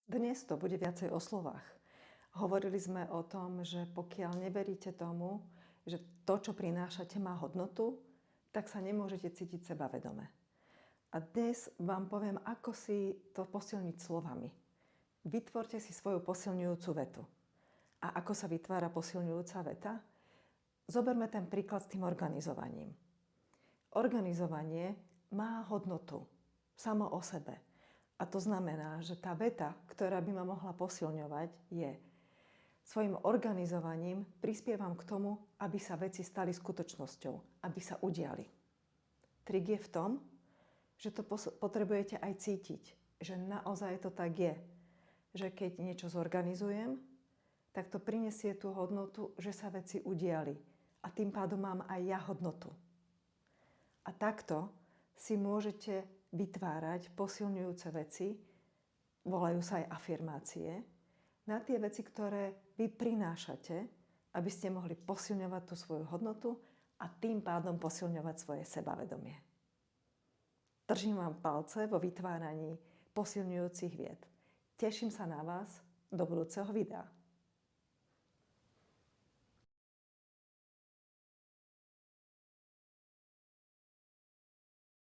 Dnes to bude viacej o slovách. Hovorili sme o tom, že pokiaľ neveríte tomu, že to, čo prinášate, má hodnotu, tak sa nemôžete cítiť sebavedome. A dnes vám poviem, ako si to posilniť slovami. Vytvorte si svoju posilňujúcu vetu. A ako sa vytvára posilňujúca veta? Zoberme ten príklad s tým organizovaním. Organizovanie má hodnotu samo o sebe. A to znamená, že tá veta, ktorá by ma mohla posilňovať, je: svojim organizovaním prispievam k tomu, aby sa veci stali skutočnosťou, aby sa udiali. Trik je v tom, že to potrebujete aj cítiť, že naozaj to tak je. Že keď niečo zorganizujem, tak to prinesie tú hodnotu, že sa veci udiali. A tým pádom mám aj ja hodnotu. A takto si môžete vytvárať posilňujúce veci, volajú sa aj afirmácie, na tie veci, ktoré vy prinášate, aby ste mohli posilňovať tú svoju hodnotu a tým pádom posilňovať svoje sebavedomie. Držím vám palce vo vytváraní posilňujúcich viet. Teším sa na vás do budúceho videa.